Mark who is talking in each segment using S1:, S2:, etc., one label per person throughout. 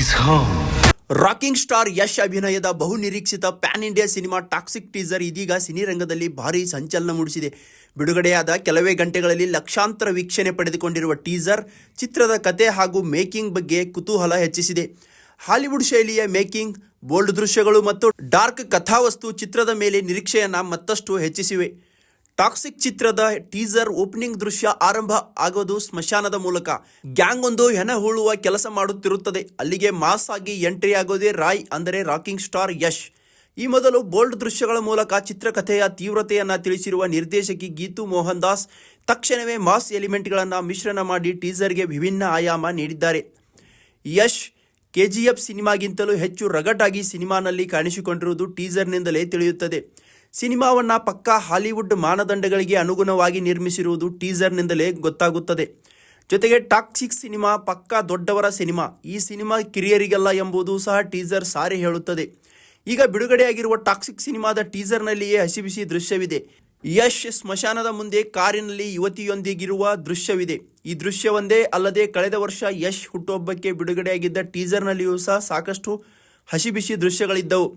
S1: is home.
S2: Rocking star Yash ಅಭಿನಯದ ಬಹು ನಿರೀಕ್ಷಿತ PAN India cinema toxic teaser ಇದೀಗ ಸಿನಿರಂಗದಲ್ಲಿ ಭಾರೀ ಸಂಚಲನ ಮೂಡಿಸಿದೆ. ಬಿಡುಗಡೆಯಾದ ಕೆಲವೇ ಗಂಟೆಗಳಲ್ಲಿ ಲಕ್ಷಾಂತರ ವೀಕ್ಷಣೆ ಪಡೆದುಕೊಂಡಿರುವ ಟೀಸರ್ ಚಿತ್ರದ ಕತೆ ಹಾಗೂ ಮೇಕಿಂಗ್ ಬಗ್ಗೆ ಕುತೂಹಲ ಹೆಚ್ಚಿಸಿದೆ. ಹಾಲಿವುಡ್ ಶೈಲಿಯ ಮೇಕಿಂಗ್, ಬೋಲ್ಡ್ ದೃಶ್ಯಗಳು ಮತ್ತು ಡಾರ್ಕ್ ಕಥಾವಸ್ತು ಚಿತ್ರದ ಮೇಲೆ ನಿರೀಕ್ಷೆಯನ್ನು ಮತ್ತಷ್ಟು ಹೆಚ್ಚಿಸಿವೆ. ಟಾಕ್ಸಿಕ್ ಚಿತ್ರದ ಟೀಸರ್ ಓಪನಿಂಗ್ ದೃಶ್ಯ ಆರಂಭ ಆಗೋದು ಸ್ಮಶಾನದ ಮೂಲಕ. ಗ್ಯಾಂಗ್ ಒಂದು ಹೆಣ ಹೂಳುವ ಕೆಲಸ ಮಾಡುತ್ತಿರುತ್ತದೆ. ಅಲ್ಲಿಗೆ ಮಾಸ್ ಆಗಿ ಎಂಟ್ರಿ ಆಗೋದೇ ರಾಯ್ ಅಂದರೆ ರಾಕಿಂಗ್ ಸ್ಟಾರ್ ಯಶ್. ಈ ಮೊದಲು ಬೋಲ್ಡ್ ದೃಶ್ಯಗಳ ಮೂಲಕ ಚಿತ್ರಕಥೆಯ ತೀವ್ರತೆಯನ್ನು ತಿಳಿಸಿರುವ ನಿರ್ದೇಶಕಿ ಗೀತು ಮೋಹನ್ ದಾಸ್ ತಕ್ಷಣವೇ ಮಾಸ್ ಎಲಿಮೆಂಟ್ಗಳನ್ನು ಮಿಶ್ರಣ ಮಾಡಿ ಟೀಸರ್ಗೆ ವಿಭಿನ್ನ ಆಯಾಮ ನೀಡಿದ್ದಾರೆ. ಯಶ್ KGF ಸಿನಿಮಾಗಿಂತಲೂ ಹೆಚ್ಚು ರಗಟಾಗಿ ಸಿನಿಮಾನಲ್ಲಿ ಕಾಣಿಸಿಕೊಂಡಿರುವುದು ಟೀಸರ್ನಿಂದಲೇ ತಿಳಿಯುತ್ತದೆ. ಸಿನಿಮಾವನ್ನು ಪಕ್ಕಾ ಹಾಲಿವುಡ್ ಮಾನದಂಡಗಳಿಗೆ ಅನುಗುಣವಾಗಿ ನಿರ್ಮಿಸಿರುವುದು ಟೀಸರ್ನಿಂದಲೇ ಗೊತ್ತಾಗುತ್ತದೆ. ಜೊತೆಗೆ ಟಾಕ್ಸಿಕ್ ಸಿನಿಮಾ ಪಕ್ಕಾ ದೊಡ್ಡವರ ಸಿನಿಮಾ, ಈ ಸಿನಿಮಾ ಕಿರಿಯರಿಗೆಲ್ಲ ಎಂಬುದು ಸಹ ಟೀಸರ್ ಸಾರಿ ಹೇಳುತ್ತದೆ. ಈಗ ಬಿಡುಗಡೆಯಾಗಿರುವ ಟಾಕ್ಸಿಕ್ ಸಿನಿಮಾದ ಟೀಸರ್ನಲ್ಲಿಯೇ ಹಸಿಬಿಸಿ ದೃಶ್ಯವಿದೆ. ಯಶ್ ಸ್ಮಶಾನದ ಮುಂದೆ ಕಾರಿನಲ್ಲಿ ಯುವತಿಯೊಂದಿಗಿರುವ ದೃಶ್ಯವಿದೆ. ಈ ದೃಶ್ಯವೊಂದೇ ಅಲ್ಲದೆ ಕಳೆದ ವರ್ಷ ಯಶ್ ಹುಟ್ಟುಹಬ್ಬಕ್ಕೆ ಬಿಡುಗಡೆಯಾಗಿದ್ದ ಟೀಸರ್ನಲ್ಲಿಯೂ ಸಹ ಸಾಕಷ್ಟು ಹಸಿಬಿಸಿ ದೃಶ್ಯಗಳಿದ್ದವು.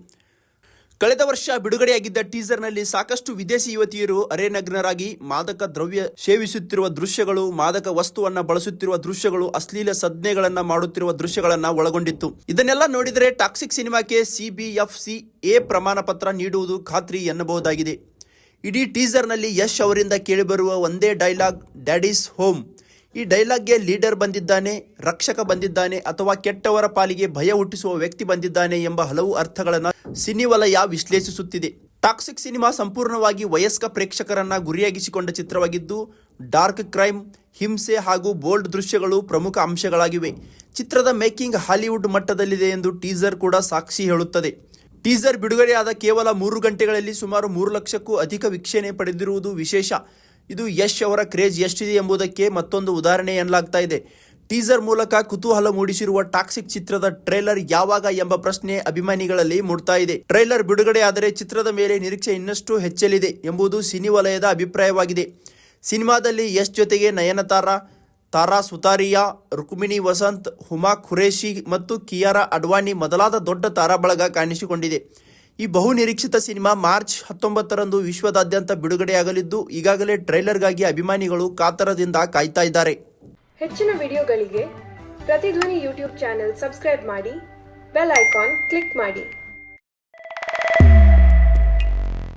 S2: ಕಳೆದ ವರ್ಷ ಬಿಡುಗಡೆಯಾಗಿದ್ದ ಟೀಸರ್ನಲ್ಲಿ ಸಾಕಷ್ಟು ವಿದೇಶಿ ಯುವತಿಯರು ಅರೆನಗ್ನರಾಗಿ ಮಾದಕ ದ್ರವ್ಯ ಸೇವಿಸುತ್ತಿರುವ ದೃಶ್ಯಗಳು, ಮಾದಕ ವಸ್ತುವನ್ನು ಬಳಸುತ್ತಿರುವ ದೃಶ್ಯಗಳು, ಅಶ್ಲೀಲ ಸಂಜ್ಞೆಗಳನ್ನು ಮಾಡುತ್ತಿರುವ ದೃಶ್ಯಗಳನ್ನು ಒಳಗೊಂಡಿತ್ತು. ಇದನ್ನೆಲ್ಲ ನೋಡಿದರೆ ಟಾಕ್ಸಿಕ್ ಸಿನಿಮಾಕ್ಕೆ CBFC-A ಪ್ರಮಾಣ ಪತ್ರ ನೀಡುವುದು ಖಾತ್ರಿ ಎನ್ನಬಹುದಾಗಿದೆ. ಇಡೀ ಟೀಸರ್ನಲ್ಲಿ ಯಶ್ ಅವರಿಂದ ಕೇಳಿಬರುವ ಒಂದೇ ಡೈಲಾಗ್, ಡ್ಯಾಡೀಸ್ ಹೋಮ್. ಈ ಡೈಲಾಗ್ಗೆ ಲೀಡರ್ ಬಂದಿದ್ದಾನೆ, ರಕ್ಷಕ ಬಂದಿದ್ದಾನೆ ಅಥವಾ ಕೆಟ್ಟವರ ಪಾಲಿಗೆ ಭಯ ಹುಟ್ಟಿಸುವ ವ್ಯಕ್ತಿ ಬಂದಿದ್ದಾನೆ ಎಂಬ ಹಲವು ಅರ್ಥಗಳನ್ನು ಸಿನಿವಲಯ ವಿಶ್ಲೇಷಿಸುತ್ತಿದೆ. ಟಾಕ್ಸಿಕ್ ಸಿನಿಮಾ ಸಂಪೂರ್ಣವಾಗಿ ವಯಸ್ಕ ಪ್ರೇಕ್ಷಕರನ್ನ ಗುರಿಯಾಗಿಸಿಕೊಂಡ ಚಿತ್ರವಾಗಿದ್ದು, ಡಾರ್ಕ್ ಕ್ರೈಮ್, ಹಿಂಸೆ ಹಾಗೂ ಬೋಲ್ಡ್ ದೃಶ್ಯಗಳು ಪ್ರಮುಖ ಅಂಶಗಳಾಗಿವೆ. ಚಿತ್ರದ ಮೇಕಿಂಗ್ ಹಾಲಿವುಡ್ ಮಟ್ಟದಲ್ಲಿದೆ ಎಂದು ಟೀಸರ್ ಕೂಡ ಸಾಕ್ಷಿ ಹೇಳುತ್ತದೆ. ಟೀಸರ್ ಬಿಡುಗಡೆಯಾದ ಕೇವಲ 3 ಗಂಟೆಗಳಲ್ಲಿ ಸುಮಾರು 3 ಲಕ್ಷಕ್ಕೂ ಅಧಿಕ ವೀಕ್ಷಣೆ ಪಡೆದಿರುವುದು ವಿಶೇಷ. ಇದು ಯಶ್ ಅವರ ಕ್ರೇಜ್ ಎಷ್ಟಿದೆ ಎಂಬುದಕ್ಕೆ ಮತ್ತೊಂದು ಉದಾಹರಣೆ ಎನ್ನಲಾಗ್ತಾ ಇದೆ. ಟೀಸರ್ ಮೂಲಕ ಕುತೂಹಲ ಮೂಡಿಸಿರುವ ಟಾಕ್ಸಿಕ್ ಚಿತ್ರದ ಟ್ರೈಲರ್ ಯಾವಾಗ ಎಂಬ ಪ್ರಶ್ನೆ ಅಭಿಮಾನಿಗಳಲ್ಲಿ ಮೂಡ್ತಾ ಇದೆ. ಟ್ರೈಲರ್ ಬಿಡುಗಡೆಯಾದರೆ ಚಿತ್ರದ ಮೇಲೆ ನಿರೀಕ್ಷೆ ಇನ್ನಷ್ಟು ಹೆಚ್ಚಲಿದೆ ಎಂಬುದು ಸಿನಿ ವಲಯದ ಅಭಿಪ್ರಾಯವಾಗಿದೆ. ಸಿನಿಮಾದಲ್ಲಿ ಯಶ್ ಜೊತೆಗೆ ನಯನತಾರಾ, ತಾರಾ ಸುತಾರಿಯಾ, ರುಕ್ಮಿಣಿ ವಸಂತ್, ಹುಮಾ ಖುರೇಶಿ ಮತ್ತು ಕಿಯಾರಾ ಅಡ್ವಾಣಿ ಮೊದಲಾದ ದೊಡ್ಡ ತಾರಾ ಬಳಗ ಕಾಣಿಸಿಕೊಂಡಿದೆ. ಈ ಬಹು ನಿರೀಕ್ಷಿತ ಸಿನಿಮಾ ಮಾರ್ಚ್ 19ರಂದು ವಿಶ್ವದಾದ್ಯಂತ ಬಿಡುಗಡೆಯಾಗಲಿದ್ದು, ಈಗಾಗಲೇ ಟ್ರೈಲರ್ಗಾಗಿ ಅಭಿಮಾನಿಗಳು ಕಾತರದಿಂದ ಕಾಯ್ತಾ ಇದ್ದಾರೆ.
S3: ಹೆಚ್ಚಿನ ವಿಡಿಯೋಗಳಿಗೆ ಪ್ರತಿಧ್ವನಿ ಯೂಟ್ಯೂಬ್ ಚಾನೆಲ್ ಸಬ್ಸ್ಕ್ರೈಬ್ ಮಾಡಿ, ಬೆಲ್ ಐಕಾನ್ ಕ್ಲಿಕ್ ಮಾಡಿ.